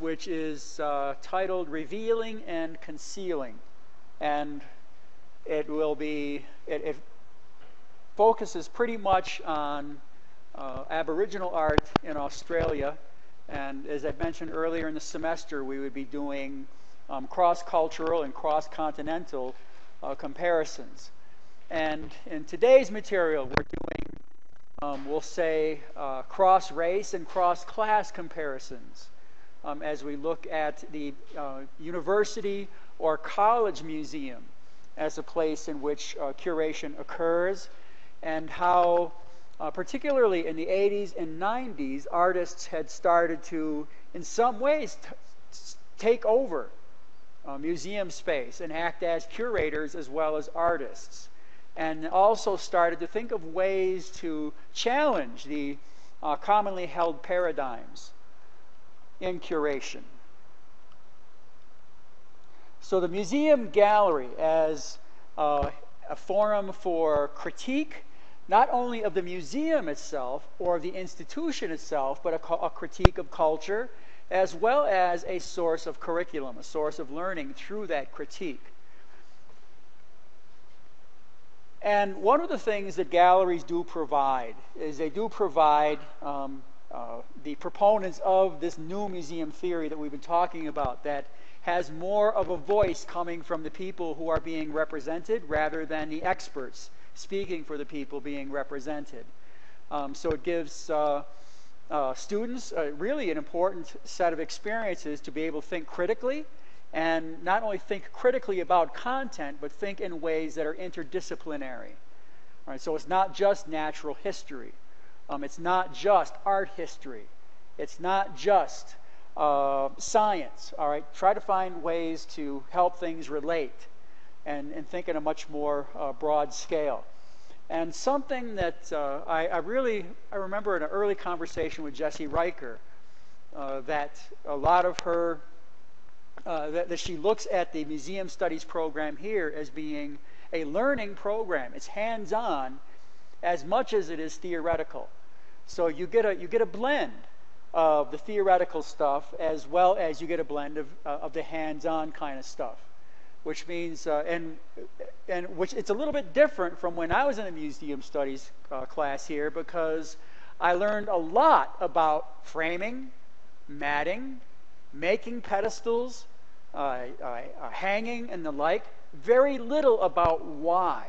which is titled Revealing and Concealing. And it focuses pretty much on Aboriginal art in Australia. And as I mentioned earlier in the semester, we would be doing cross-cultural and cross-continental comparisons. And in today's material, we're doing, we'll say, cross-race and cross-class comparisons as we look at the university or college museum as a place in which curation occurs, and how, particularly in the 80s and 90s, artists had started to, in some ways, take over museum space and act as curators as well as artists, and also started to think of ways to challenge the commonly held paradigms in curation. So the museum gallery as a forum for critique, not only of the museum itself or the institution itself, but a critique of culture, as well as a source of curriculum, a source of learning through that critique. And one of the things that galleries do provide is they do provide the proponents of this new museum theory that we've been talking about, that has more of a voice coming from the people who are being represented rather than the experts speaking for the people being represented. So it gives students really an important set of experiences to be able to think critically, and not only think critically about content, but think in ways that are interdisciplinary. All right, so it's not just natural history. It's not just art history. It's not just science. All right, try to find ways to help things relate and think in a much more broad scale. And something that I remember in an early conversation with Jessie Riker, that a lot of her, that she looks at the museum studies program here as being a learning program. It's hands-on as much as it is theoretical. So you get a blend of the theoretical stuff as well as you get a blend of the hands-on kind of stuff, which means and which it's a little bit different from when I was in the museum studies class here, because I learned a lot about framing, matting, making pedestals, hanging and the like. Very little about why,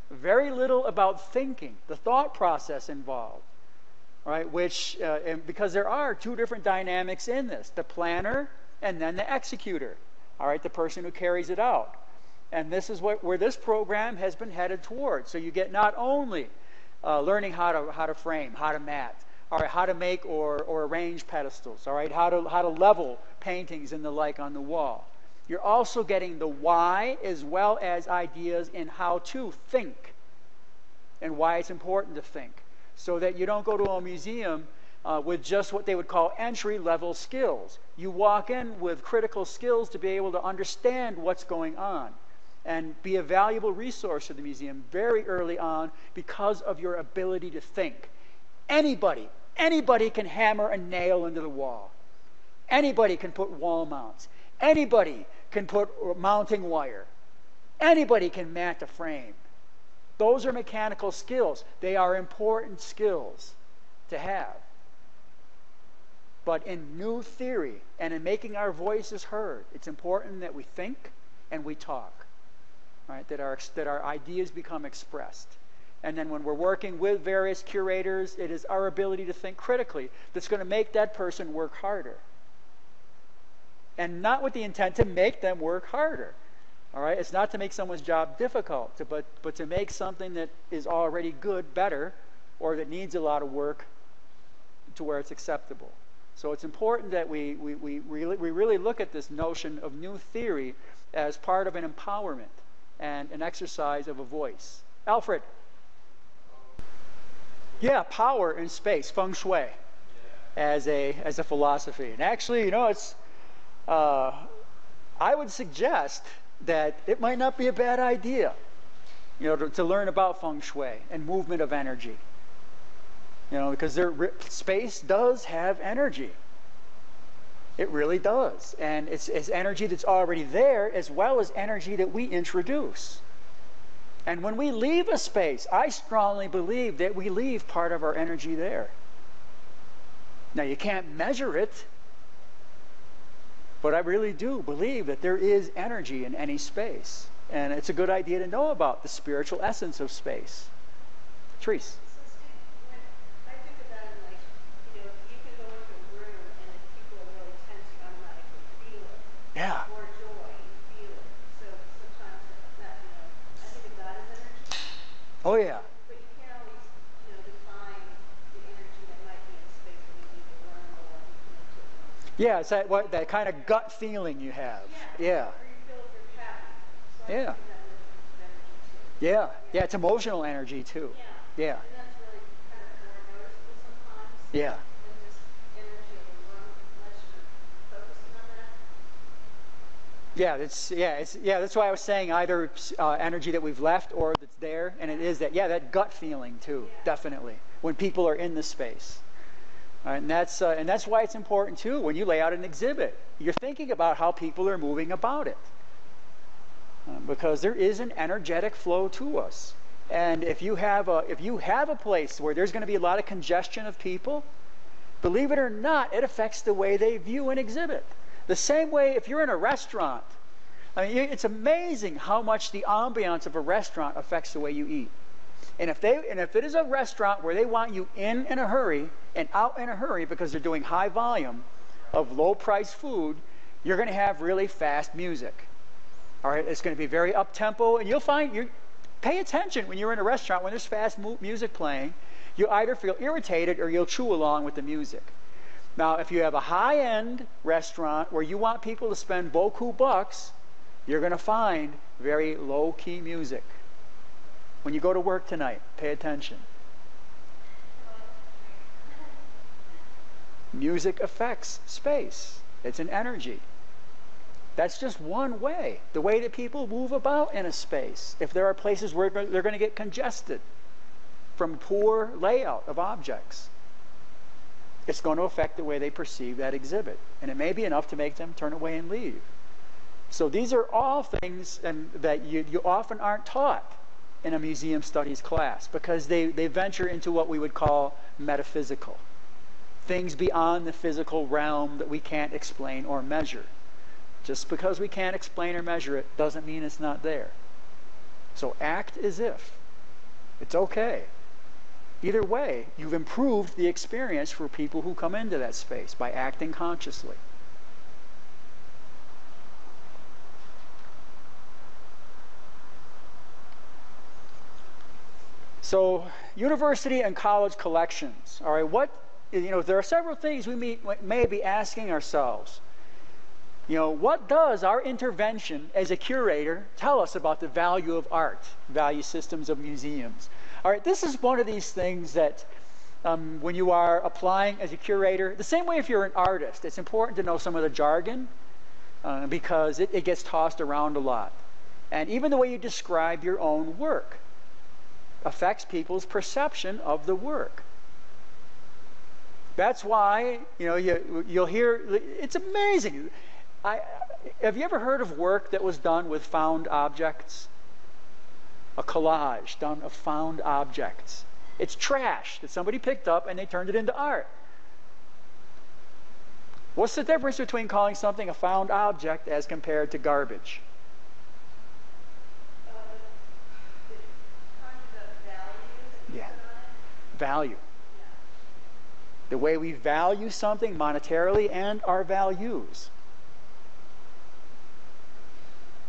very little about thinking, the thought process involved. Right, which, and because there are two different dynamics in this, the planner and then the executor, all right, the person who carries it out. And this is where this program has been headed towards. So you get not only learning how to frame, how to mat, all right, how to make or arrange pedestals, all right, how to level paintings and the like on the wall. You're also getting the why as well as ideas in how to think and why it's important to think, so that you don't go to a museum with just what they would call entry-level skills. You walk in with critical skills to be able to understand what's going on and be a valuable resource to the museum very early on because of your ability to think. Anybody can hammer a nail into the wall. Anybody can put wall mounts. Anybody can put mounting wire. Anybody can mat a frame. Those are mechanical skills. They are important skills to have. But in new theory and in making our voices heard, it's important that we think and we talk, right? That our ideas become expressed. And then when we're working with various curators, it is our ability to think critically that's going to make that person work harder. And not with the intent to make them work harder. All right, it's not to make someone's job difficult, but to make something that is already good better, or that needs a lot of work to where it's acceptable. So it's important that we really look at this notion of new theory as part of an empowerment and an exercise of a voice. Alfred. Yeah, power in space, feng shui, as a philosophy. And actually, it's I would suggest that it might not be a bad idea, to learn about feng shui and movement of energy. Because space does have energy. It really does. And it's energy that's already there as well as energy that we introduce. And when we leave a space, I strongly believe that we leave part of our energy there. Now, you can't measure it, but I really do believe that there is energy in any space. And it's a good idea to know about the spiritual essence of space. Therese. I think about it like, you can go into a room and if people are really tense, you automatically feel it. Yeah. Or joy, you feel it. So sometimes that, I think of that as energy. Oh, yeah. But you can't always, define the energy that might be in space when you leave a room or when you come into a room. Yeah, it's that kind of gut feeling you have. Yeah. Or you feel if you're happy. So I Yeah. think that is energy too. Yeah. Yeah, it's emotional energy too. Yeah. And that's really kind of more noticeable sometimes. Yeah. Than just energy of a room, unless you're focusing on that. That's why I was saying either energy that we've left or that's there, and it is that gut feeling too, definitely, when people are in the space. And that's why it's important too when you lay out an exhibit. You're thinking about how people are moving about it, because there is an energetic flow to us. And if you have a place where there's going to be a lot of congestion of people, believe it or not, it affects the way they view an exhibit. The same way if you're in a restaurant, I mean, it's amazing how much the ambiance of a restaurant affects the way you eat. And if it is a restaurant where they want you in a hurry and out in a hurry because they're doing high volume of low-priced food, you're going to have really fast music. All right, it's going to be very up-tempo, and you'll find pay attention when you're in a restaurant when there's fast music playing. You either feel irritated or you'll chew along with the music. Now, if you have a high-end restaurant where you want people to spend beaucoup bucks, you're going to find very low-key music. When you go to work tonight, pay attention. Music affects space. It's an energy. That's just one way, the way that people move about in a space. If there are places where they're going to get congested from poor layout of objects, it's going to affect the way they perceive that exhibit. And it may be enough to make them turn away and leave. So these are all things that you often aren't taught in a museum studies class, because they venture into what we would call metaphysical. Things beyond the physical realm that we can't explain or measure. Just because we can't explain or measure it doesn't mean it's not there. So act as if. It's okay. Either way, you've improved the experience for people who come into that space by acting consciously. So, university and college collections. All right, there are several things we may be asking ourselves. What does our intervention as a curator tell us about the value of art, value systems of museums? All right, this is one of these things that when you are applying as a curator, the same way if you're an artist, it's important to know some of the jargon because it gets tossed around a lot. And even the way you describe your own work affects people's perception of the work. That's why, you'll hear, it's amazing. Have you ever heard of work that was done with found objects? A collage done of found objects. It's trash that somebody picked up and they turned it into art. What's the difference between calling something a found object as compared to garbage? Value. The way we value something monetarily and our values.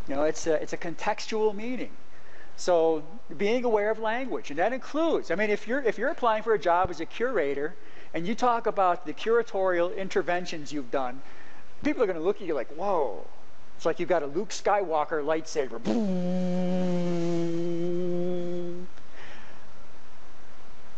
It's a contextual meaning. So being aware of language, and that includes, if you're applying for a job as a curator and you talk about the curatorial interventions you've done, people are going to look at you like, whoa. It's like you've got a Luke Skywalker lightsaber. Boom.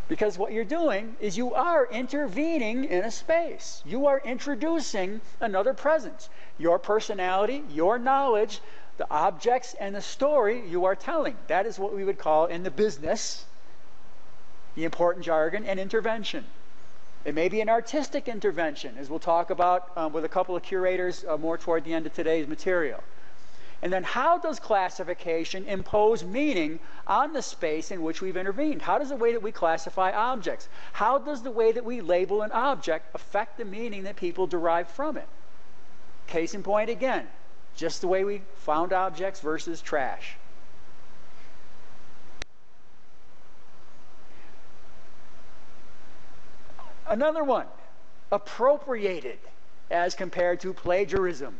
Because what you're doing is you are intervening in a space. You are introducing another presence. Your personality, your knowledge, the objects, and the story you are telling. That is what we would call in the business the important jargon and intervention. It may be an artistic intervention, as we'll talk about with a couple of curators more toward the end of today's material. And then how does classification impose meaning on the space in which we've intervened? How does the way that we classify objects, how does the way that we label an object affect the meaning that people derive from it? Case in point again, just the way we found objects versus trash. Another one, appropriated as compared to plagiarism.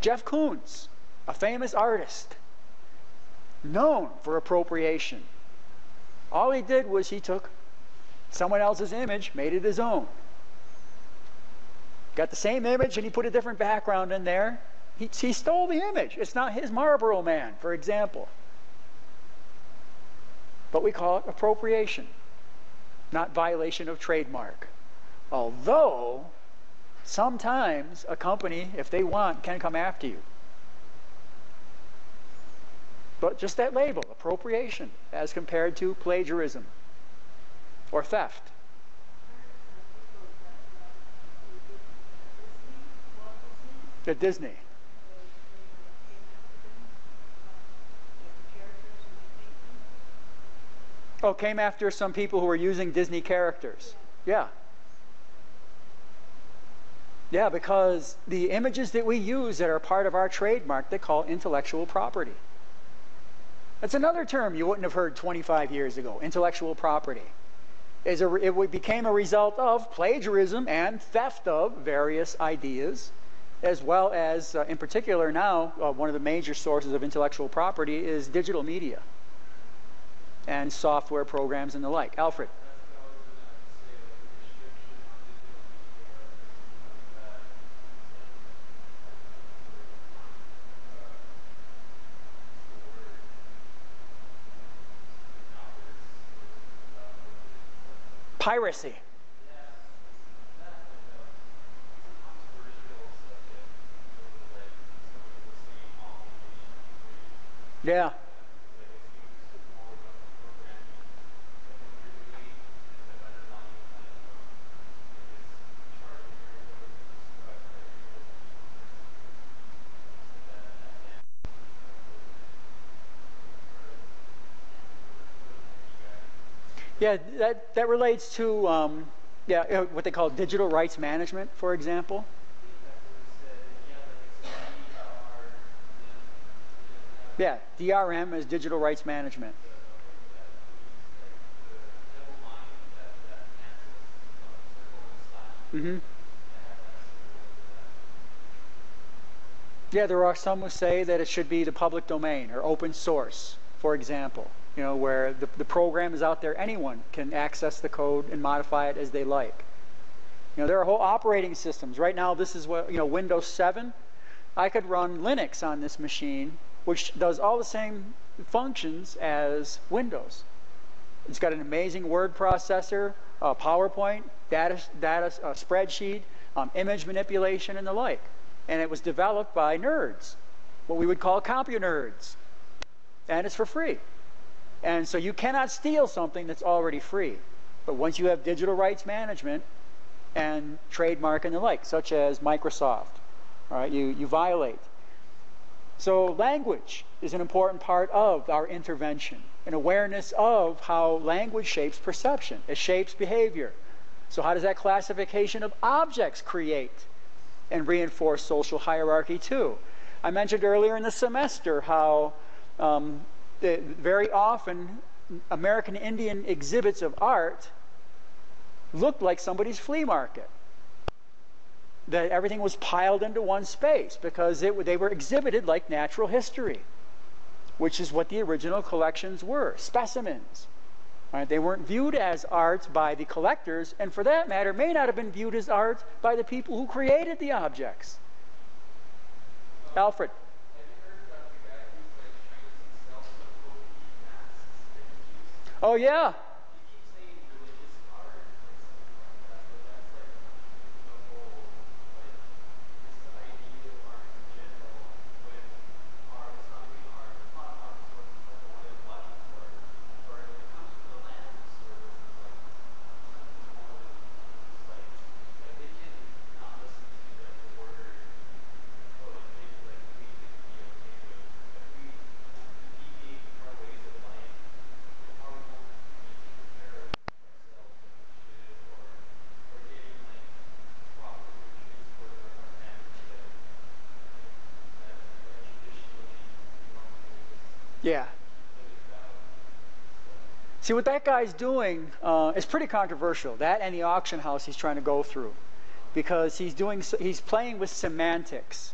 Jeff Koons, a famous artist, known for appropriation. All he did was he took someone else's image, made it his own. Got the same image and he put a different background in there. He stole the image. It's not his Marlboro Man, for example. But we call it appropriation, not violation of trademark. Although, sometimes a company, if they want, can come after you. But just that label, appropriation, as compared to plagiarism or theft. At Disney. Oh, came after some people who were using Disney characters. Yeah. Yeah, because the images that we use that are part of our trademark, they call intellectual property. That's another term you wouldn't have heard 25 years ago, intellectual property. It became a result of plagiarism and theft of various ideas, as well as, in particular now, one of the major sources of intellectual property is digital media and software programs and the like. Alfred? Piracy. Yeah. Yeah, that relates to what they call digital rights management, for example. Yeah, DRM is digital rights management. Mm-hmm. Yeah, there are some who say that it should be the public domain or open source, for example. You know, where the program is out there, anyone can access the code and modify it as they like. You know, there are whole operating systems. Right now, this is what, Windows 7. I could run Linux on this machine, which does all the same functions as Windows. It's got an amazing word processor, PowerPoint, data spreadsheet, image manipulation, and the like. And it was developed by nerds, what we would call compu-nerds. And it's for free. And so you cannot steal something that's already free. But once you have digital rights management and trademark and the like, such as Microsoft, all right, you violate. So language is an important part of our intervention, an awareness of how language shapes perception. It shapes behavior. So how does that classification of objects create and reinforce social hierarchy too? I mentioned earlier in the semester how very often American Indian exhibits of art looked like somebody's flea market. That everything was piled into one space because they were exhibited like natural history, which is what the original collections were, specimens. Right? They weren't viewed as art by the collectors, and for that matter, may not have been viewed as art by the people who created the objects. Alfred? Oh, yeah. Yeah. See, what that guy's doing is pretty controversial. That and the auction house he's trying to go through, because he's playing with semantics,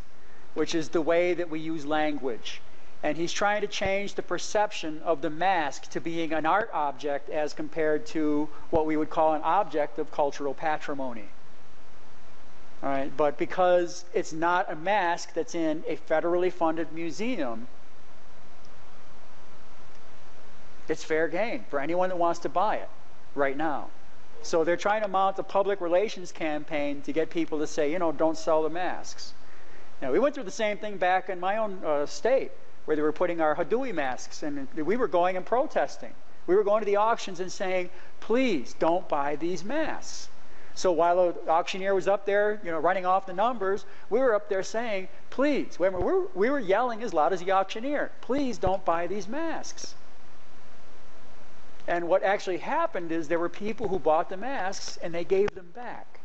which is the way that we use language, and he's trying to change the perception of the mask to being an art object as compared to what we would call an object of cultural patrimony. All right, but because it's not a mask that's in a federally funded museum, it's fair game for anyone that wants to buy it right now. So they're trying to mount a public relations campaign to get people to say, you know, don't sell the masks. Now, we went through the same thing back in my own state, where they were putting our Hadui masks, and we were going and protesting. We were going to the auctions and saying, please don't buy these masks. So while the auctioneer was up there, you know, running off the numbers, we were up there saying, please, we were yelling as loud as the auctioneer, please don't buy these masks. And what actually happened is there were people who bought the masks and they gave them back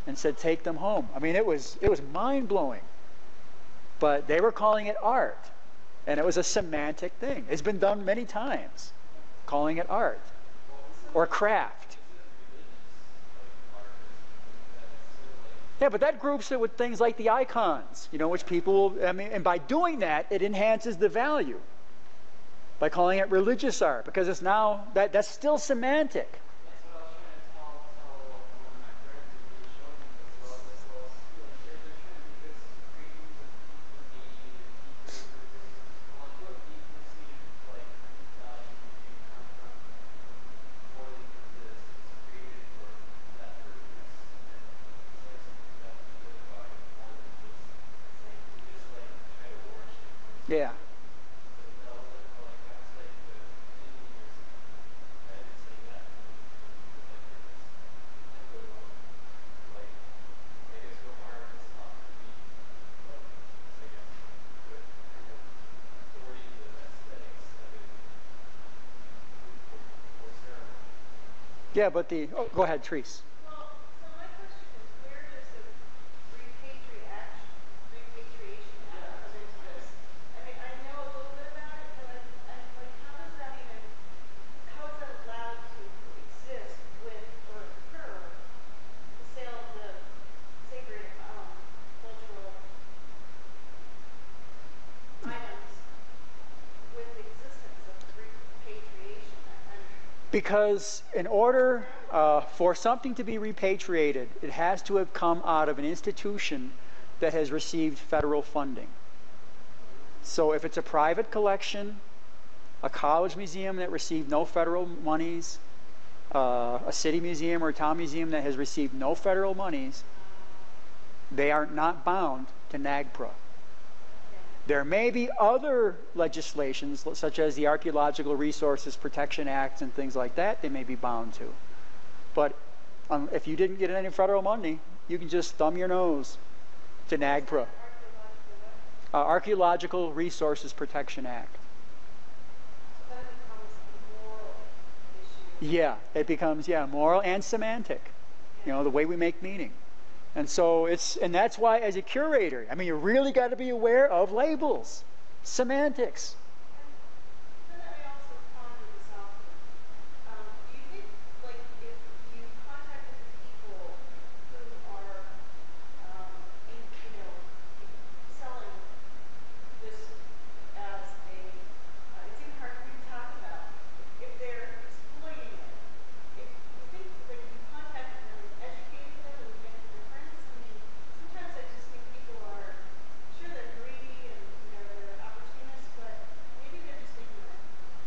and said, take them home. I mean, it was mind-blowing. But they were calling it art. And it was a semantic thing. It's been done many times, calling it art or craft. Yeah, but that groups it with things like the icons, you know, which people, I mean, and by doing that, it enhances the value. By calling it religious art, because it's now, that's still semantic. That's what I was trying to tell one of my friends who was showing me this. Well, they're trying to because create use of the well, do a deep museum like value can come from more than this. It's created for that purpose, and it's like something that we live by more than just like try to worship. Yeah. Yeah, but go ahead, Therese. Well, so my question is, where does the repatriation act come into this? I mean, I know a little bit about it, but I'm like, how is that allowed to exist with or occur, the sale of the sacred cultural items with the existence of repatriation? Because in order for something to be repatriated, it has to have come out of an institution that has received federal funding. So if it's a private collection, a college museum that received no federal monies, a city museum or a town museum that has received no federal monies, they are not bound to NAGPRA. There may be other legislations, such as the Archaeological Resources Protection Act and things like that, they may be bound to. But if you didn't get any federal money, you can just thumb your nose to NAGPRA. Archaeological Resources Protection Act. So that becomes a moral issue. Yeah, it becomes, moral and semantic. You know, the way we make meaning. And so and that's why as a curator, I mean, you really got to be aware of labels, semantics. Then I also ponder this often. Do you think, like, if you contacted the people who are, selling this as it's even hard for me to talk about, if they're exploiting it, if you think that you contacted them and educated them and get their friends, I mean, sometimes I just think people are, sure they're greedy and they're opportunists, but maybe they're just ignorant.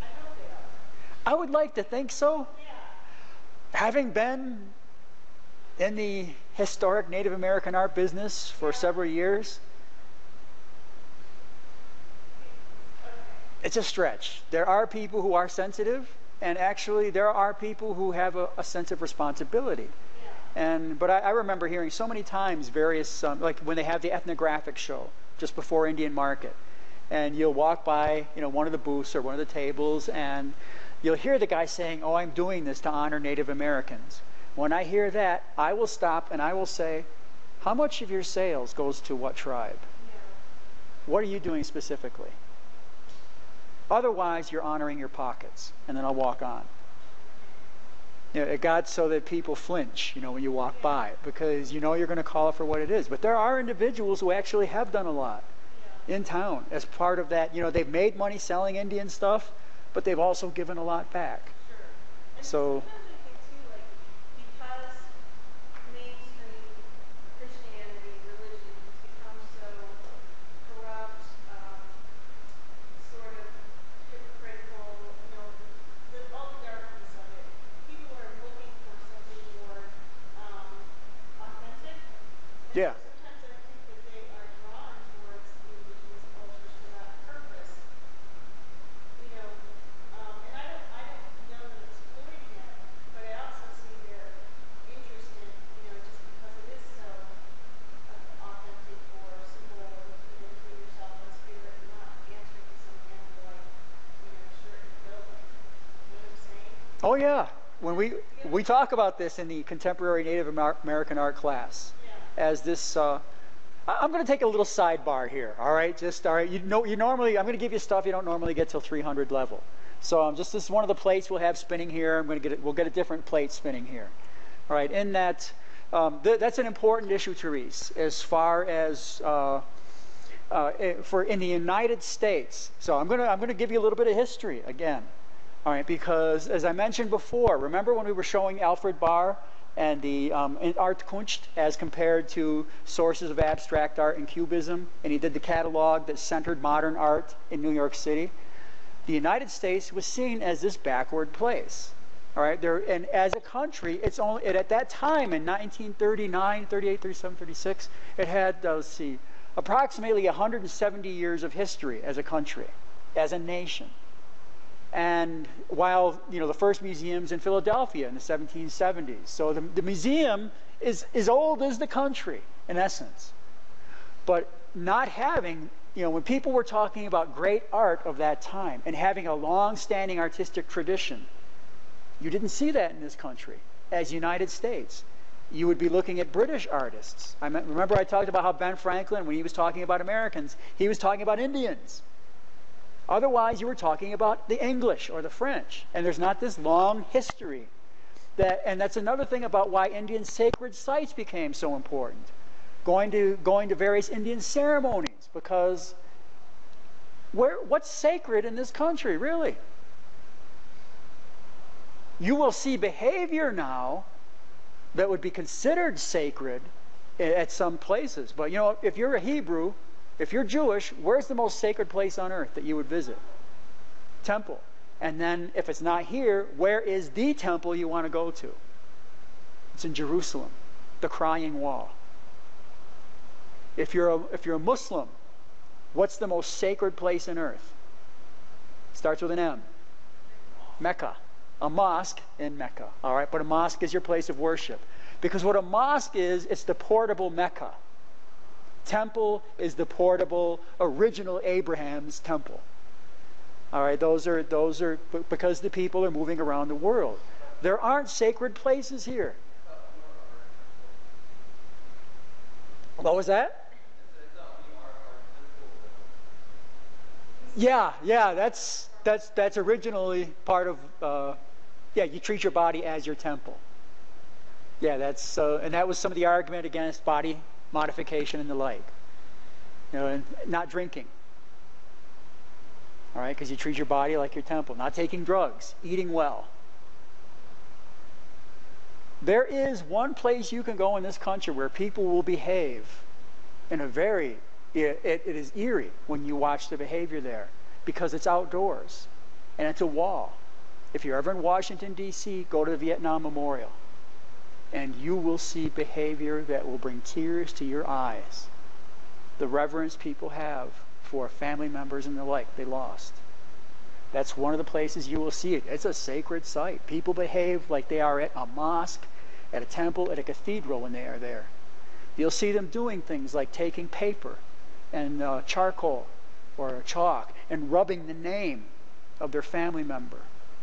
I hope they are. I would like to think so. Yeah. Having been in the historic Native American art business for several years, it's a stretch. There are people who are sensitive, and actually there are people who have a sense of responsibility. But I remember hearing so many times various, like when they have the ethnographic show just before Indian Market, and you'll walk by, one of the booths or one of the tables, and you'll hear the guy saying, "Oh, I'm doing this to honor Native Americans." When I hear that, I will stop and I will say, "How much of your sales goes to what tribe? What are you doing specifically?" Otherwise, you're honoring your pockets. And then I'll walk on. You know, it got so that people flinch, you know, when you walk by, because you know you're going to call it for what it is. But there are individuals who actually have done a lot in town as part of that. You know, they've made money selling Indian stuff, but they've also given a lot back. Sure. And So, sometimes I think too, like, because mainstream Christianity, religion has become so corrupt, sort of hypocritical, you know, all the darkness of it, people are looking for something more authentic. And yeah. so sometimes I think that they are drawn towards the indigenous cultures for that purpose. You know, and I don't know that it's exploiting it, but I also see their interest in, you know, just because it is so authentic or simple, you know, between yourself and spirit, and not answering to some kind of like, you know, shirt and building. You know what I'm saying? Oh, yeah. When we talk about this in the contemporary Native American art class, as this, I'm going to take a little sidebar here. All right, all right. You normally, I'm going to give you stuff you don't normally get till 300 level. So this is one of the plates we'll have spinning here. We'll get a different plate spinning here. All right. In that, that's an important issue, Therese, as far as for in the United States. So I'm going to give you a little bit of history again. All right, because as I mentioned before, remember when we were showing Alfred Barr and the Art Kunst as compared to sources of abstract art and Cubism, and he did the catalog that centered modern art in New York City? The United States was seen as this backward place. All right, and as a country, it's only at that time in 1939, 38, 37, 36, it had let's see, approximately 170 years of history as a country, as a nation. And while, you know, the first museum's in Philadelphia in the 1770s. So the museum is as old as the country, in essence. But not having, you know, when people were talking about great art of that time and having a long-standing artistic tradition, you didn't see that in this country. As United States, you would be looking at British artists. Remember I talked about how Ben Franklin, when he was talking about Americans, he was talking about Indians. Otherwise, you were talking about the English or the French. And there's not this long history. And that's another thing about why Indian sacred sites became so important. Going to various Indian ceremonies, because what's sacred in this country, really? You will see behavior now that would be considered sacred at some places. But, you know, if you're a Hebrew, if you're Jewish, where's the most sacred place on earth that you would visit? Temple. And then if it's not here, where is the temple you want to go to? It's in Jerusalem, the crying wall. If you're a Muslim, what's the most sacred place on earth? Starts with an M. Mecca. A mosque in Mecca. All right, but a mosque is your place of worship. Because what a mosque is, it's the portable Mecca. Temple is the portable, original Abraham's temple. All right, those are because the people are moving around the world. There aren't sacred places here. What was that? Yeah, that's originally part of. You treat your body as your temple. Yeah, and that was some of the argument against body modification and the like. You know, and not drinking. All right, because you treat your body like your temple. Not taking drugs, eating well. There is one place you can go in this country where people will behave in a very, it is eerie when you watch the behavior there, because it's outdoors and it's a wall. If you're ever in Washington, D.C., go to the Vietnam Memorial. And you will see behavior that will bring tears to your eyes. The reverence people have for family members and the like they lost. That's one of the places you will see it. It's a sacred site. People behave like they are at a mosque, at a temple, at a cathedral when they are there. You'll see them doing things like taking paper and charcoal or chalk and rubbing the name of their family member.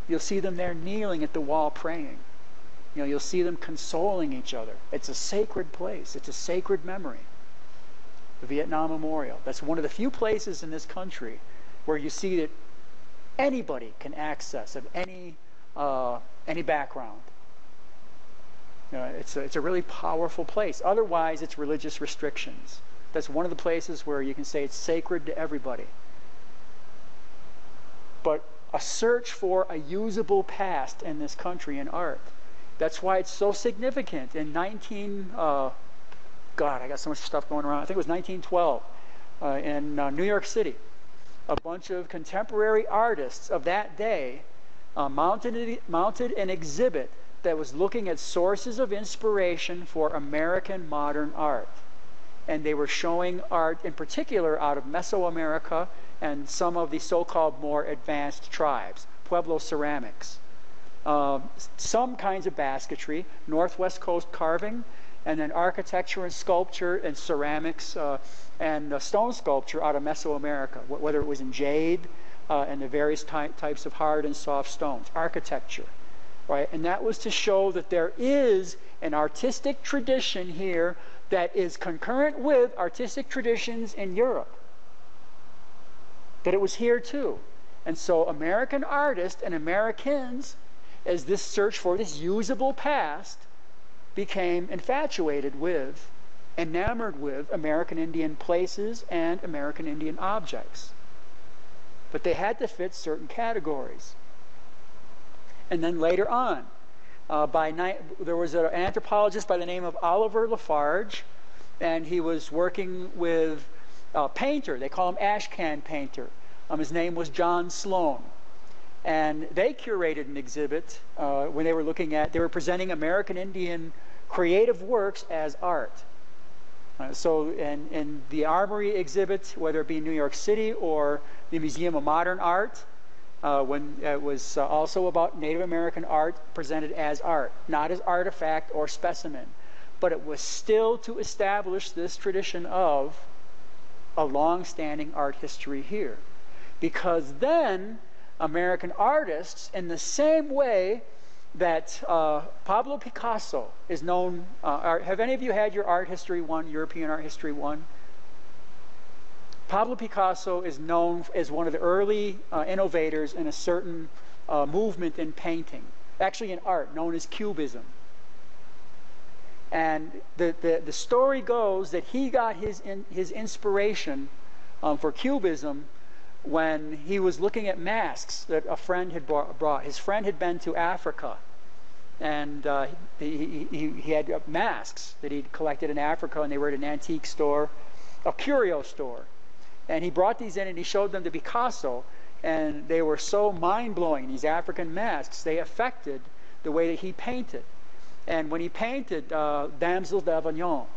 You'll see them there kneeling at the wall praying. You know, you'll see them consoling each other. It's a sacred place. It's a sacred memory. The Vietnam Memorial. That's one of the few places in this country where you see that anybody can access of any background. It's a really powerful place. Otherwise, it's religious restrictions. That's one of the places where you can say it's sacred to everybody. But a search for a usable past in this country in art. That's why it's so significant. In God, I got so much stuff going around. I think it was 1912 in New York City. A bunch of contemporary artists of that day mounted an exhibit that was looking at sources of inspiration for American modern art. And they were showing art in particular out of Mesoamerica and some of the so-called more advanced tribes, Pueblo ceramics. Some kinds of basketry, Northwest Coast carving, and then architecture and sculpture and ceramics and stone sculpture out of Mesoamerica, whether it was in jade and the various types of hard and soft stones, architecture. Right? And that was to show that there is an artistic tradition here that is concurrent with artistic traditions in Europe. That it was here too. And so American artists and Americans, as this search for this usable past, became infatuated with, enamored with American Indian places and American Indian objects. But they had to fit certain categories. And then later on, there was an anthropologist by the name of Oliver Lafarge, and he was working with a painter. They call him Ashcan painter. His name was John Sloan. And they curated an exhibit when they were presenting American Indian creative works as art. So in the Armory exhibit, whether it be in New York City or the Museum of Modern Art, when it was also about Native American art presented as art, not as artifact or specimen, but it was still to establish this tradition of a long-standing art history here. Because then American artists, in the same way that Pablo Picasso is known, have any of you had your art history one, European art history one? Pablo Picasso is known as one of the early innovators in a certain movement in painting, actually in art, known as Cubism. And the story goes that he got his inspiration for Cubism when he was looking at masks that a friend had brought. His friend had been to Africa, and he had masks that he'd collected in Africa, and they were at an antique store, a curio store. And he brought these in and he showed them to Picasso, and they were so mind-blowing, these African masks. They affected the way that he painted. And when he painted Damsels d'Avignon,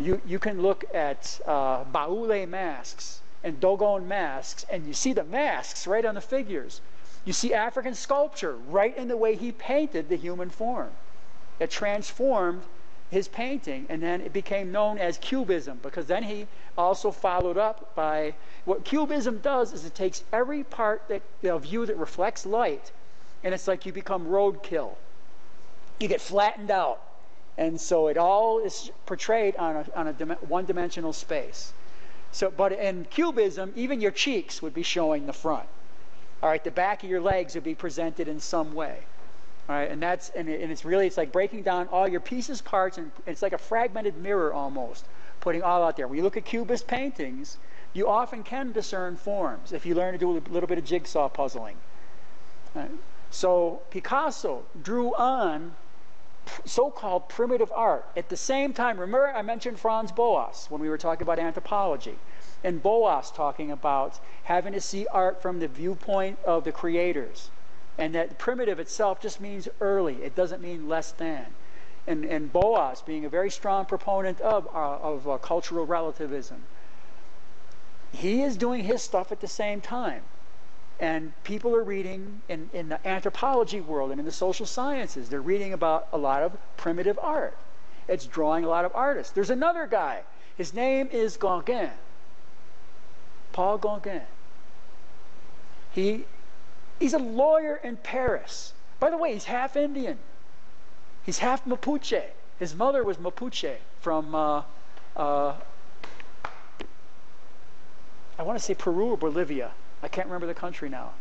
you can look at Baule masks and Dogon masks, and you see the masks right on the figures. You see African sculpture right in the way he painted the human form. It transformed his painting, and then it became known as Cubism, because then he also followed up by, what Cubism does is it takes every part of you that reflects light, and it's like you become roadkill. You get flattened out, and so it all is portrayed on a one-dimensional space. So, but in Cubism, even your cheeks would be showing the front. All right, the back of your legs would be presented in some way. All right, and it's like breaking down all your pieces, parts, and it's like a fragmented mirror almost, putting all out there. When you look at Cubist paintings, you often can discern forms if you learn to do a little bit of jigsaw puzzling. Right? So Picasso drew on so-called primitive art. At the same time, remember I mentioned Franz Boas when we were talking about anthropology, and Boas talking about having to see art from the viewpoint of the creators. And that primitive itself just means early. It doesn't mean less than. And Boas being a very strong proponent of cultural relativism. He is doing his stuff at the same time. And people are reading in the anthropology world and in the social sciences, they're reading about a lot of primitive art. It's drawing a lot of artists. There's another guy. His name is Gauguin. Paul Gauguin. He's a lawyer in Paris. By the way, he's half Indian. He's half Mapuche. His mother was Mapuche from, I want to say Peru or Bolivia. I can't remember the country now.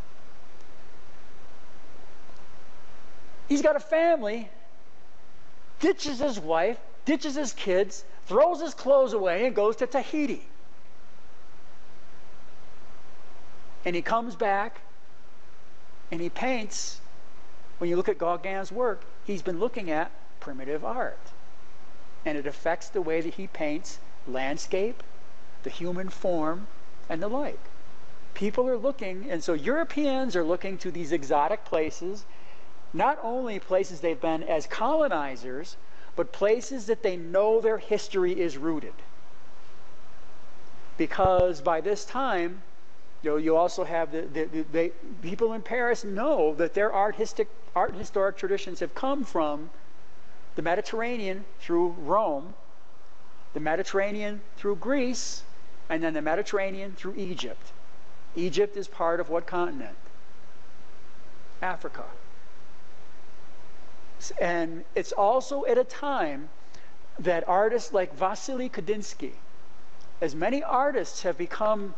He's got a family, ditches his wife, ditches his kids, throws his clothes away, and goes to Tahiti. And he comes back and he paints. When you look at Gauguin's work, he's been looking at primitive art. And it affects the way that he paints landscape, the human form, and the like. People are looking, and so Europeans are looking to these exotic places, not only places they've been as colonizers, but places that they know their history is rooted. Because by this time, you also have the people in Paris know that their art and historic traditions have come from the Mediterranean through Rome, the Mediterranean through Greece, and then the Mediterranean through Egypt. Egypt is part of what continent? Africa. And it's also at a time that artists like Wassily Kandinsky, as many artists have become,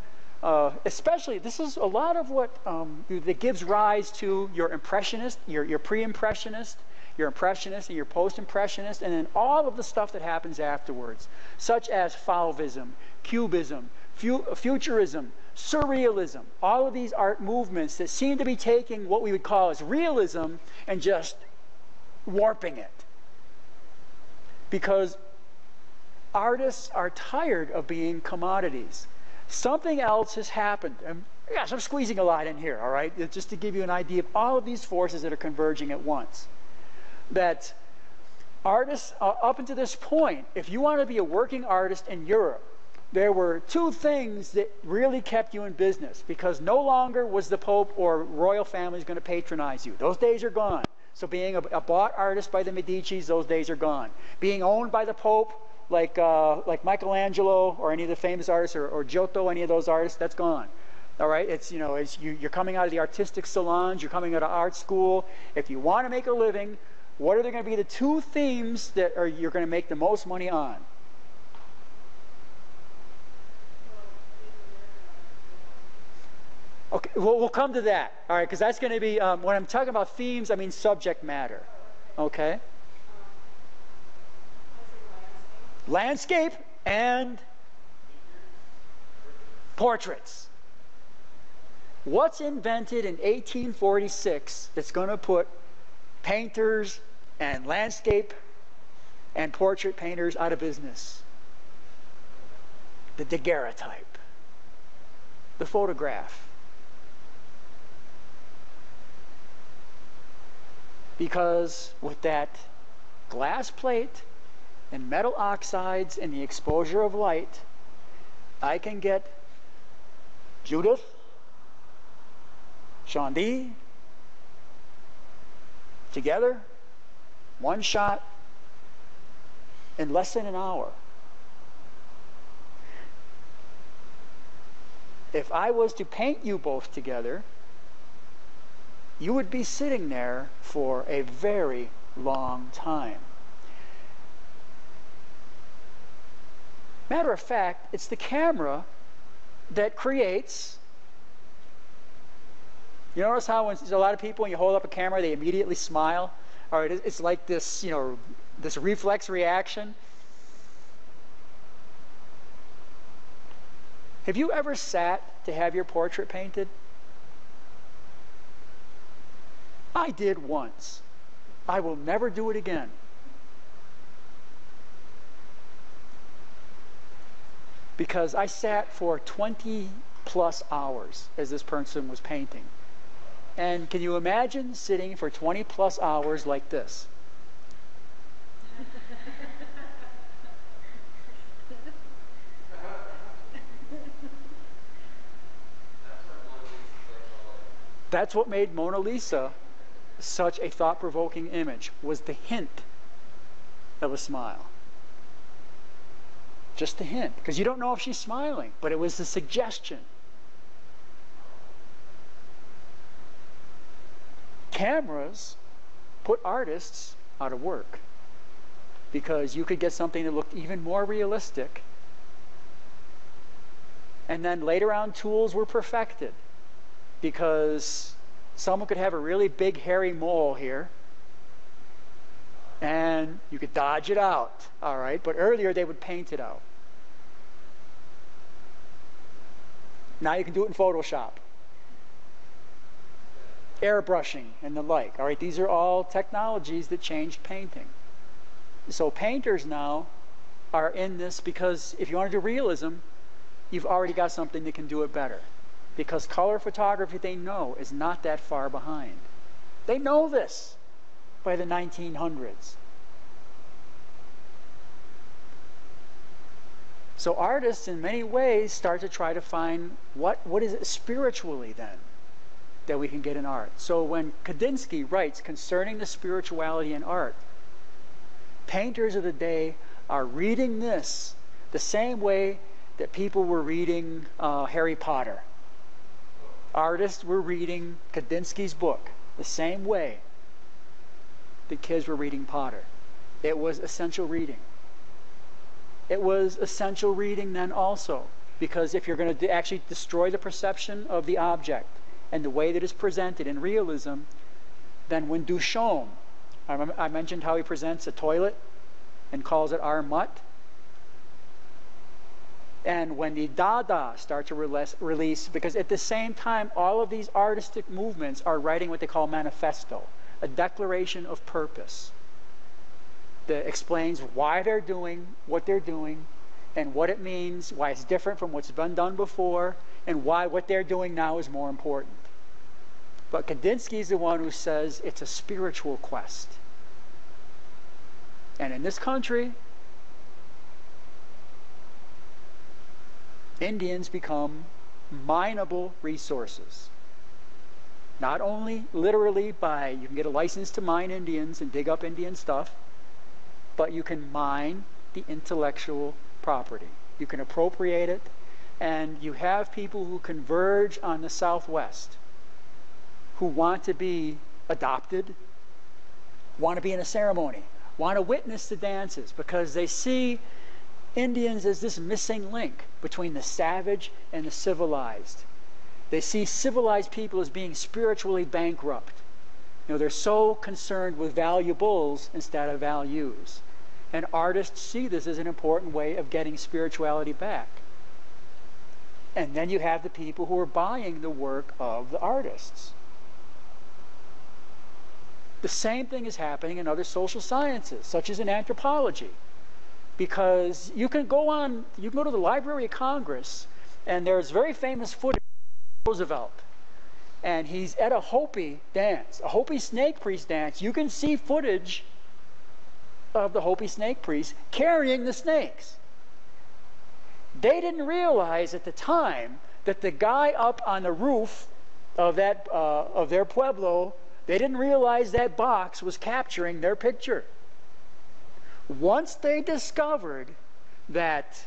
especially, this is a lot of what that gives rise to your impressionist, your pre-impressionist, your impressionist, and your post-impressionist, and then all of the stuff that happens afterwards, such as Fauvism, Cubism, Futurism, Surrealism, all of these art movements that seem to be taking what we would call as realism and just warping it. Because artists are tired of being commodities. Something else has happened. And gosh, I'm squeezing a lot in here, all right? Just to give you an idea of all of these forces that are converging at once. That artists, up until this point, if you want to be a working artist in Europe, there were two things that really kept you in business, because no longer was the Pope or royal families going to patronize you. Those days are gone. So being a bought artist by the Medicis, those days are gone. Being owned by the Pope, like Michelangelo or any of the famous artists, or Giotto, any of those artists, that's gone. All right, you're coming out of the artistic salons, you're coming out of art school. If you want to make a living, what are going to be the two themes that you're going to make the most money on? Okay, we'll come to that. All right, because that's going to be, when I'm talking about themes, I mean subject matter. Okay? Landscape and portraits. What's invented in 1846 that's going to put painters and landscape and portrait painters out of business? The daguerreotype. The photograph. Because with that glass plate and metal oxides and the exposure of light, I can get Judith, Chaudy together, one shot, in less than an hour. If I was to paint you both together, you would be sitting there for a very long time. Matter of fact, it's the camera that creates. You notice how when a lot of people, when you hold up a camera, they immediately smile? Or it's like this, this reflex reaction. Have you ever sat to have your portrait painted? I did once. I will never do it again. Because I sat for 20 plus hours as this person was painting. And can you imagine sitting for 20 plus hours like this? That's what made Mona Lisa such a thought-provoking image, was the hint of a smile. Just the hint, because you don't know if she's smiling, but it was the suggestion. Cameras put artists out of work because you could get something that looked even more realistic. And then later on, tools were perfected because someone could have a really big hairy mole here, And you could dodge it out, all right? But earlier they would paint it out. Now you can do it in Photoshop. Airbrushing and the like, all right? These are all technologies that changed painting. So painters now are in this because if you want to do realism, you've already got something that can do it better. Because color photography, they know, is not that far behind. They know this by the 1900s. So artists, in many ways, start to try to find what is it spiritually then that we can get in art. So when Kandinsky writes concerning the spirituality in art, painters of the day are reading this the same way that people were reading Harry Potter. Artists were reading Kandinsky's book the same way the kids were reading Potter. It was essential reading. It was essential reading then also, because if you're going to actually destroy the perception of the object and the way that it's presented in realism, then when Duchamp, I mentioned how he presents a toilet and calls it our mutt, and when the Dada start to release, because at the same time all of these artistic movements are writing what they call manifesto, a declaration of purpose that explains why they're doing what they're doing and what it means, why it's different from what's been done before, and why what they're doing now is more important. But Kandinsky is the one who says it's a spiritual quest. And in this country, Indians become mineable resources. Not only literally by, you can get a license to mine Indians and dig up Indian stuff, but you can mine the intellectual property. You can appropriate it, and you have people who converge on the Southwest who want to be adopted, want to be in a ceremony, want to witness the dances, because they see Indians as this missing link between the savage and the civilized. They see civilized people as being spiritually bankrupt. You know, they're so concerned with valuables instead of values. And artists see this as an important way of getting spirituality back. And then you have the people who are buying the work of the artists. The same thing is happening in other social sciences, such as in anthropology. Because you can go to the Library of Congress, and there's very famous footage of Roosevelt. And he's at a Hopi dance, a Hopi snake priest dance. You can see footage of the Hopi snake priest carrying the snakes. They didn't realize at the time that the guy up on the roof of their pueblo, they didn't realize that box was capturing their picture. Once they discovered that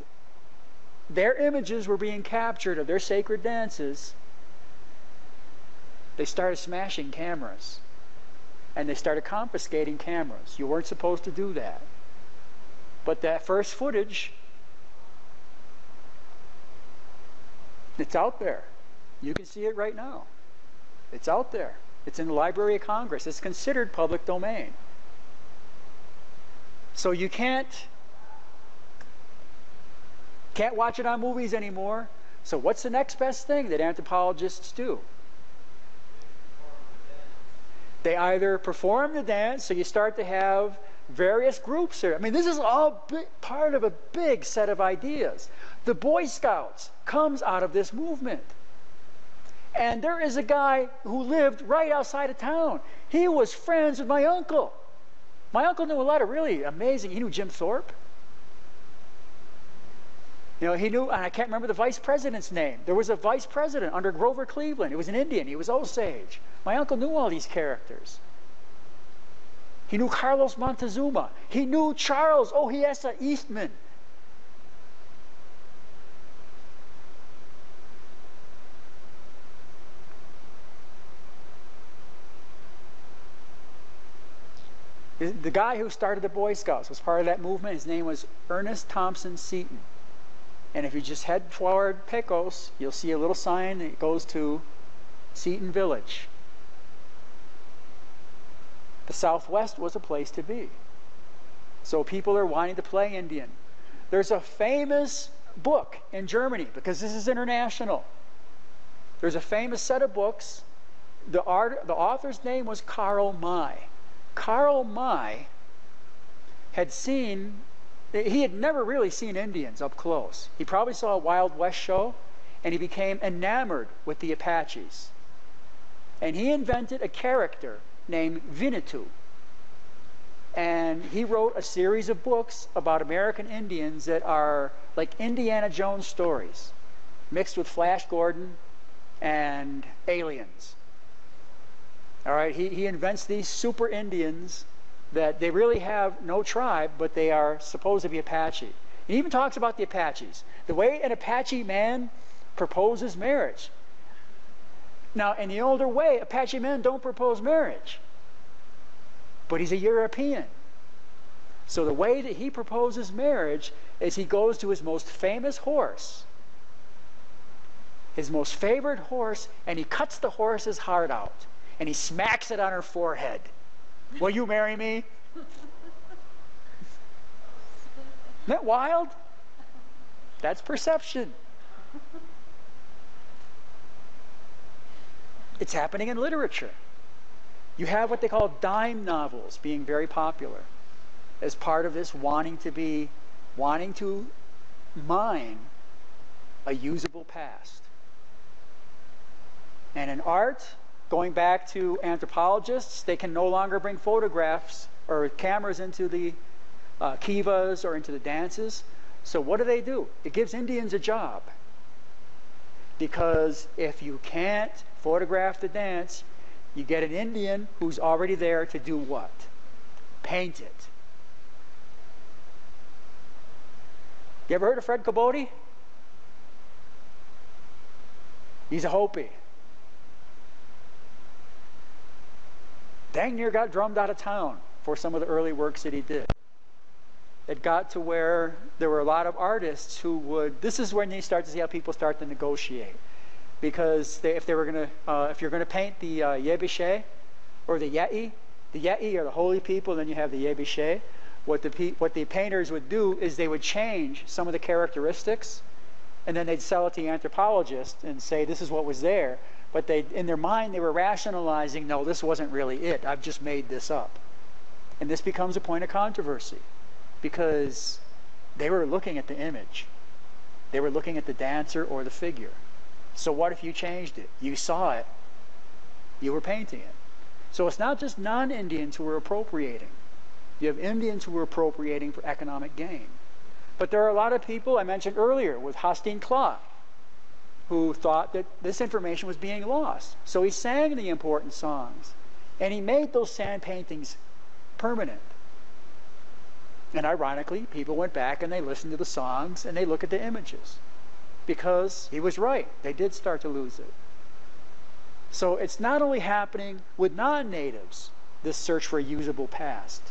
their images were being captured of their sacred dances, they started smashing cameras. And they started confiscating cameras. You weren't supposed to do that. But that first footage, it's out there. You can see it right now. It's out there. It's in the Library of Congress. It's considered public domain. So you can't watch it on movies anymore. So what's the next best thing that anthropologists do? They either perform the dance, so you start to have various groups here. I mean, this is all part of a big set of ideas. The Boy Scouts comes out of this movement. And there is a guy who lived right outside of town. He was friends with my uncle. My uncle knew a lot of really amazing, he knew Jim Thorpe. You know, he knew, and I can't remember the vice president's name. There was a vice president under Grover Cleveland. It was an Indian. He was Osage. My uncle knew all these characters. He knew Carlos Montezuma. He knew Charles Ohiyesa Eastman. The guy who started the Boy Scouts was part of that movement. His name was Ernest Thompson Seton. And if you just head toward Pecos, you'll see a little sign that goes to Seton Village. The Southwest was a place to be. So people are wanting to play Indian. There's a famous book in Germany, because this is international. There's a famous set of books. The author's name was Karl May. Karl May had never really seen Indians up close. He probably saw a Wild West show, and he became enamored with the Apaches. And he invented a character named Winnetou. And he wrote a series of books about American Indians that are like Indiana Jones stories, mixed with Flash Gordon and aliens. All right, he invents these super Indians that they really have no tribe, but they are supposed to be Apache. He even talks about the Apaches. The way an Apache man proposes marriage. Now, in the older way, Apache men don't propose marriage. But he's a European. So the way that he proposes marriage is he goes to his most famous horse, his most favorite horse, and he cuts the horse's heart out, and he smacks it on her forehead. Will you marry me? Isn't that wild? That's perception. It's happening in literature. You have what they call dime novels being very popular as part of this wanting to mine a usable past. And in art, going back to anthropologists, they can no longer bring photographs or cameras into the kivas or into the dances. So what do? It gives Indians a job. Because if you can't photograph the dance, you get an Indian who's already there to do what? Paint it. You ever heard of Fred Caboti? He's a Hopi. Dang near got drummed out of town for some of the early works that he did. It got to where there were a lot of artists who would, this is when you start to see how people start to negotiate. Because if you're going to paint the Yebishe or the Yei are the holy people, then you have the Yebishe. What the painters would do is they would change some of the characteristics, and then they'd sell it to the anthropologist and say this is what was there. But in their mind, they were rationalizing, no, this wasn't really it. I've just made this up. And this becomes a point of controversy because they were looking at the image. They were looking at the dancer or the figure. So what if you changed it? You saw it. You were painting it. So it's not just non-Indians who were appropriating. You have Indians who were appropriating for economic gain. But there are a lot of people, I mentioned earlier, with Hastings Clark, who thought that this information was being lost. So he sang the important songs. And he made those sand paintings permanent. And ironically, people went back and they listened to the songs and they look at the images. Because he was right. They did start to lose it. So it's not only happening with non-natives, this search for a usable past.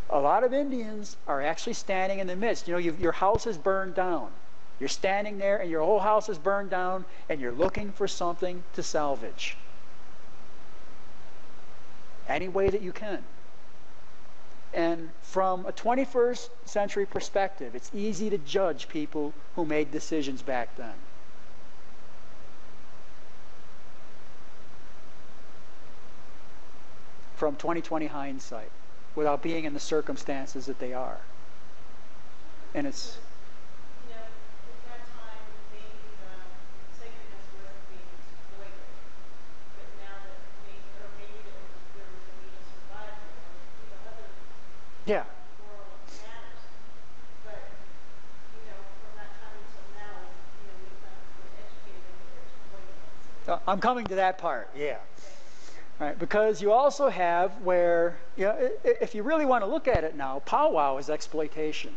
A lot of Indians are actually standing in the midst. You know, your house is burned down. You're standing there and your whole house is burned down and you're looking for something to salvage. Any way that you can. And from a 21st century perspective, it's easy to judge people who made decisions back then. From 2020 hindsight, without being in the circumstances that they are. And it's... You know, at that time, maybe the sacredness wasn't being exploited. But now that maybe there was a need to survive, or other Yeah. moral matters. But, you know, from that time until now, we've kind of been educated that they're exploiting us. I'm coming to that part, yeah. Right, because you also have where, you know, if you really want to look at it now, powwow is exploitation.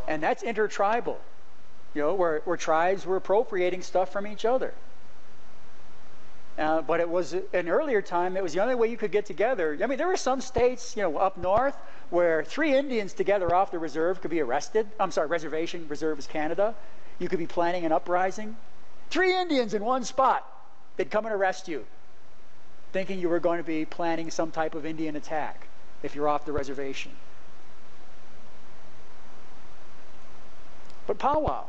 And that's intertribal, you know, where tribes were appropriating stuff from each other. But it was, in earlier time, it was the only way you could get together. I mean, there were some states, you know, up north where 3 Indians together off the reserve could be arrested. I'm sorry, reservation, reserve is Canada. You could be planning an uprising. 3 Indians in one spot. They'd come and arrest you. thinking you were going to be planning some type of Indian attack if you're off the reservation. But powwow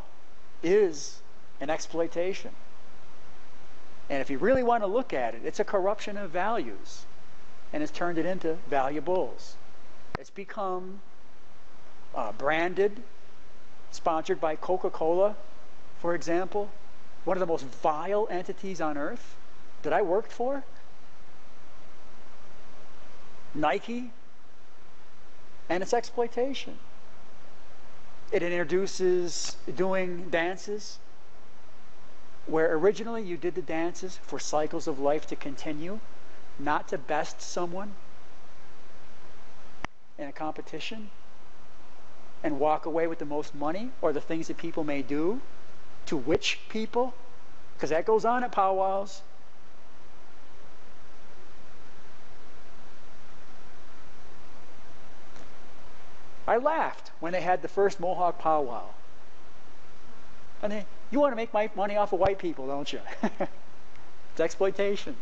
is an exploitation. And if you really want to look at it, it's a corruption of values. And it's turned it into valuables. It's become branded, sponsored by Coca-Cola, for example. One of the most vile entities on earth that I worked for. Nike. And it's exploitation. It introduces doing dances where originally you did the dances for cycles of life to continue, not to best someone in a competition and walk away with the most money or the things that people may do to which people, because that goes on at powwows. I laughed when they had the first Mohawk powwow. And they, you want to make money off of white people, don't you? It's exploitation.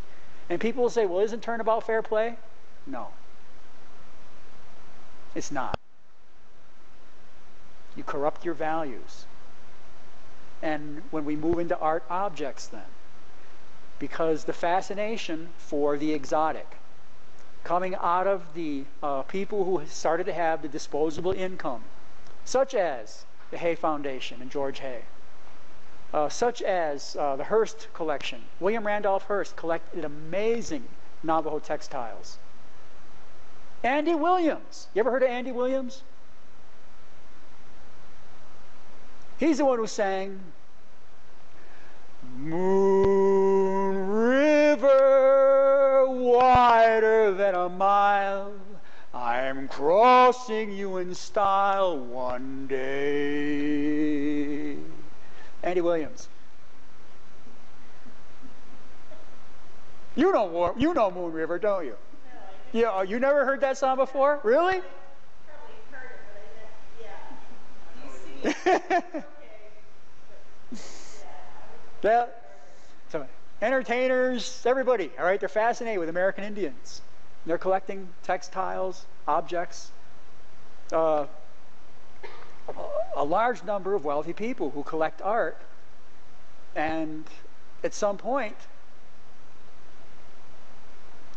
And people will say, well, isn't turnabout fair play? No. It's not. You corrupt your values. And when we move into art objects then, because the fascination for the exotic, coming out of the people who started to have the disposable income, such as the Hay Foundation and George Hay, such as the Hearst collection. William Randolph Hearst collected amazing Navajo textiles. Andy Williams. You ever heard of Andy Williams? He's the one who sang, Moon River, wider than a mile, I'm crossing you in style one day. Andy Williams. You know Moon River, don't you? No, I didn't. You never heard that song before? Really? Probably heard it, but I didn't, yeah. You see it, okay. So entertainers, everybody, all right, they're fascinated with American Indians. They're collecting textiles, objects. A large number of wealthy people who collect art, and at some point,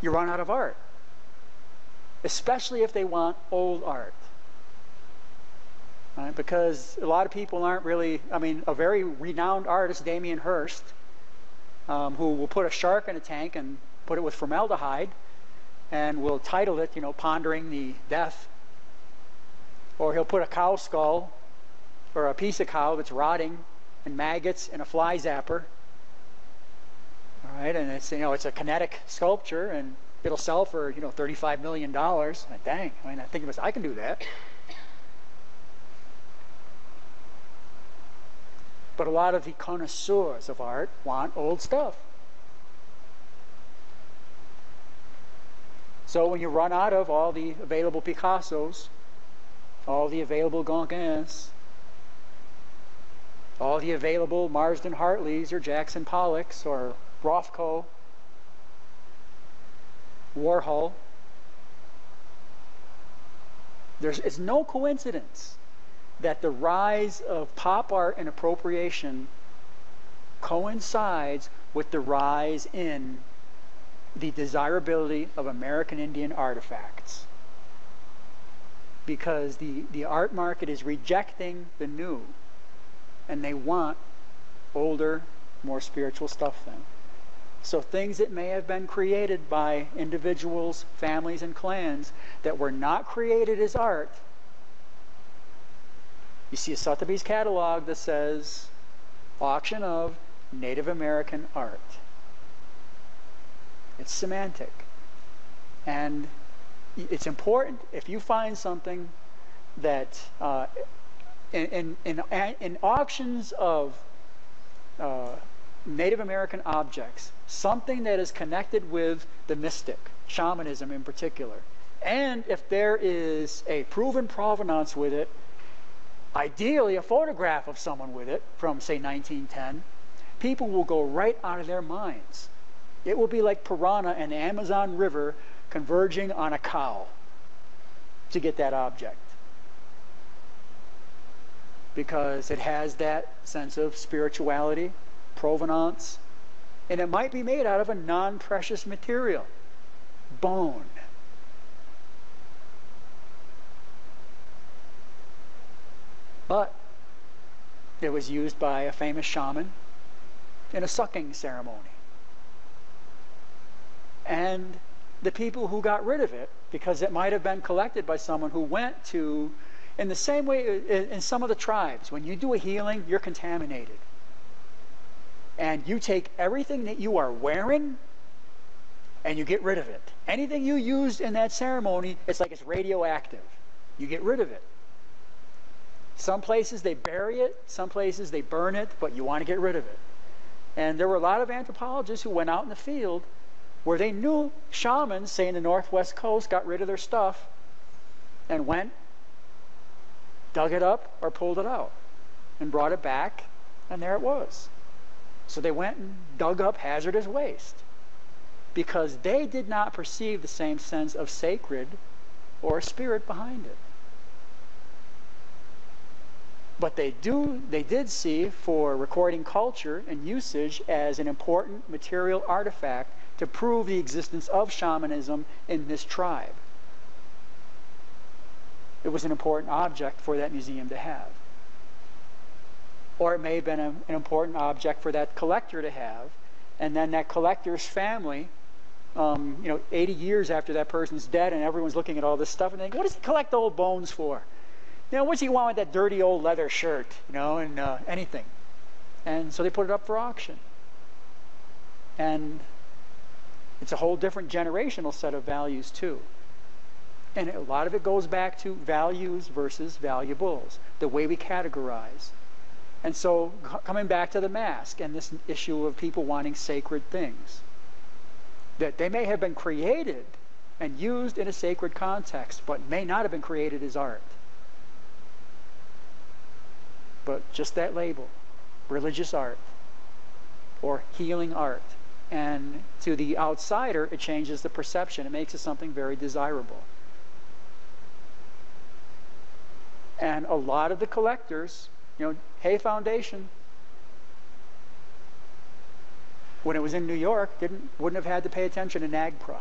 you run out of art. Especially if they want old art. Right? Because a lot of people aren't really, a very renowned artist, Damien Hirst, who will put a shark in a tank and put it with formaldehyde, and will title it, Pondering the Death. Or he'll put a cow skull, or a piece of cow that's rotting, and maggots in a fly zapper. All right, and it's, it's a kinetic sculpture, and it'll sell for, $35 million. Like, dang, I think I can do that. But a lot of the connoisseurs of art want old stuff. So when you run out of all the available Picassos, all the available Gauguins, all the available Marsden Hartleys or Jackson Pollocks or Rothko, Warhol, it's no coincidence that the rise of pop art and appropriation coincides with the rise in the desirability of American Indian artifacts. Because the art market is rejecting the new, and they want older, more spiritual stuff then. So things that may have been created by individuals, families, and clans that were not created as art. You see a Sotheby's catalog that says, auction of Native American art. It's semantic. And it's important. If you find something that, in auctions of Native American objects, something that is connected with the mystic, shamanism in particular, and if there is a proven provenance with it, ideally a photograph of someone with it from, say, 1910, people will go right out of their minds It will be like piranha and the Amazon River converging on a cow to get that object. Because it has that sense of spirituality, provenance, and it might be made out of a non-precious material, bone. But it was used by a famous shaman in a sucking ceremony. And the people who got rid of it, because it might have been collected by someone who went to, in the same way in some of the tribes, when you do a healing, you're contaminated. And you take everything that you are wearing and you get rid of it. Anything you used in that ceremony, it's like it's radioactive. You get rid of it. Some places they bury it, some places they burn it, but you want to get rid of it. And there were a lot of anthropologists who went out in the field where they knew shamans, say in the Northwest Coast, got rid of their stuff and went, dug it up or pulled it out and brought it back, and there it was. So they went and dug up hazardous waste because they did not perceive the same sense of sacred or spirit behind it. But they did see for recording culture and usage as an important material artifact to prove the existence of shamanism in this tribe. It was an important object for that museum to have. Or it may have been an important object for that collector to have, and then that collector's family, 80 years after that person's dead and everyone's looking at all this stuff and thinking, what does he collect old bones for? What's he want with that dirty old leather shirt, and anything. And so they put it up for auction. And it's a whole different generational set of values too. And a lot of it goes back to values versus valuables, the way we categorize. And so coming back to the mask and this issue of people wanting sacred things, that they may have been created and used in a sacred context, but may not have been created as art. But just that label, religious art or healing art. And to the outsider, it changes the perception. It makes it something very desirable. And a lot of the collectors, Hay Foundation, when it was in New York, wouldn't have had to pay attention to NAGPRA.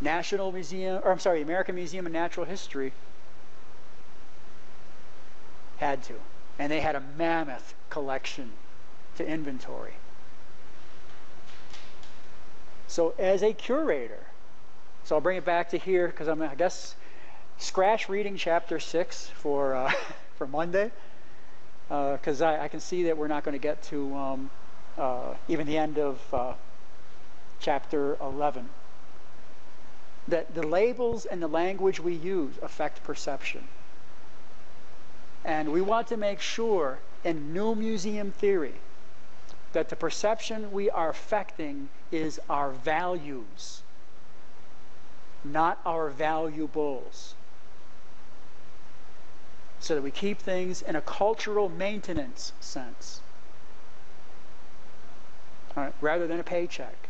American Museum of Natural History had to. And they had a mammoth collection to inventory. So as a curator, so I'll bring it back to here because I guess scratch reading chapter 6 for for Monday, because I can see that we're not going to get to even the end of chapter 11. That the labels and the language we use affect perception. And we want to make sure in new museum theory that the perception we are affecting is our values, not our valuables. So that we keep things in a cultural maintenance sense, rather than a paycheck.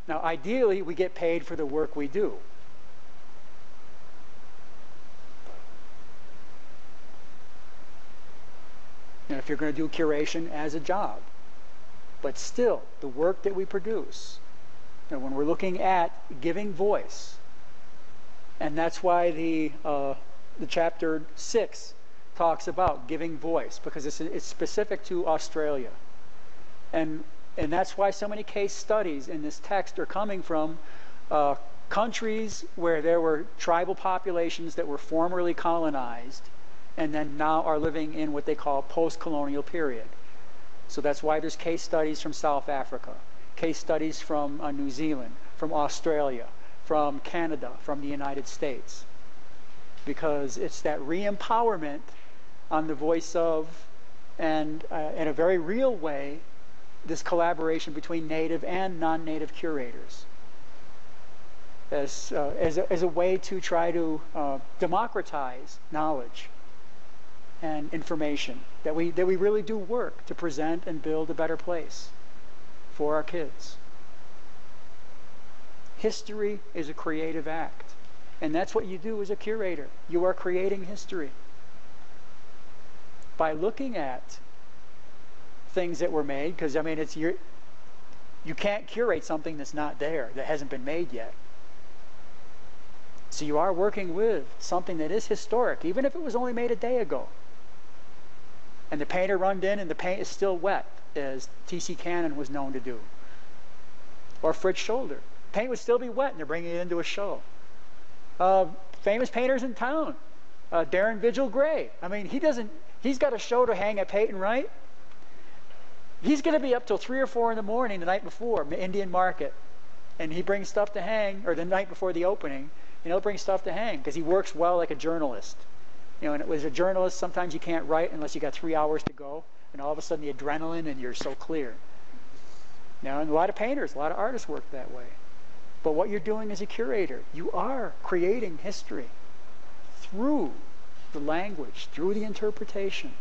Now, ideally, we get paid for the work we do. If you're going to do curation as a job. But still, the work that we produce, when we're looking at giving voice, and that's why the chapter 6 talks about giving voice, because it's specific to Australia. And that's why so many case studies in this text are coming from countries where there were tribal populations that were formerly colonized and then now are living in what they call post-colonial period. So that's why there's case studies from South Africa, case studies from New Zealand, from Australia, from Canada, from the United States. Because it's that re-empowerment on the voice of, and in a very real way, this collaboration between native and non-native curators as a way to try to democratize knowledge and information, that we really do work to present and build a better place for our kids. History is a creative act, and that's what you do as a curator. You are creating history by looking at things that were made, because I mean, you can't curate something that's not there, that hasn't been made yet. So you are working with something that is historic, even if it was only made a day ago. And the painter runned in and the paint is still wet, as T.C. Cannon was known to do. Or Fritz Scholder. Paint would still be wet and they're bringing it into a show. Famous painters in town. Darren Vigil Gray. I mean, he's got a show to hang at Peyton Wright. He's going to be up till 3 or 4 in the morning the night before, Indian Market. And he brings stuff to hang, or the night before the opening, and he'll bring stuff to hang, because he works well like a journalist. You know, and as a journalist, sometimes you can't write unless you got 3 hours to go, and all of a sudden the adrenaline and you're so clear. You know, and a lot of painters, a lot of artists work that way. But what you're doing as a curator, you are creating history through the language, through the interpretation,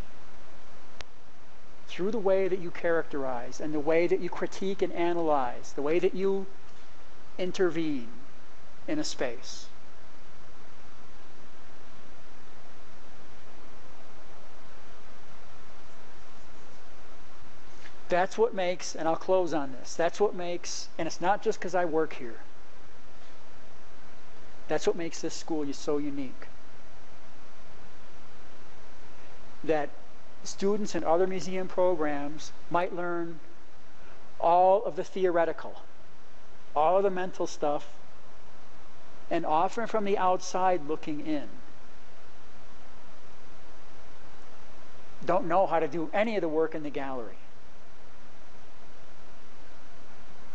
through the way that you characterize and the way that you critique and analyze, the way that you intervene in a space. That's what makes, and I'll close on this, that's what makes, and it's not just because I work here, that's what makes this school so unique. That students in other museum programs might learn all of the theoretical, all of the mental stuff, and often from the outside looking in, don't know how to do any of the work in the gallery,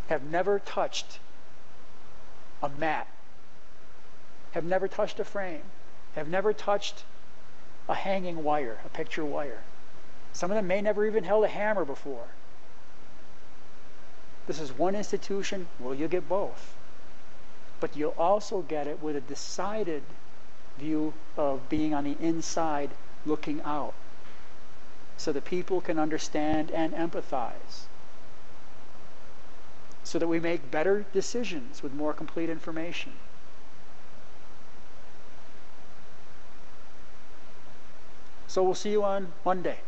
have never touched a mat, have never touched a frame, have never touched a hanging wire, a picture wire. Some of them may never even held a hammer before. This is one institution, well, you'll get both. But you'll also get it with a decided view of being on the inside looking out, so that people can understand and empathize, so that we make better decisions with more complete information. So we'll see you on Monday.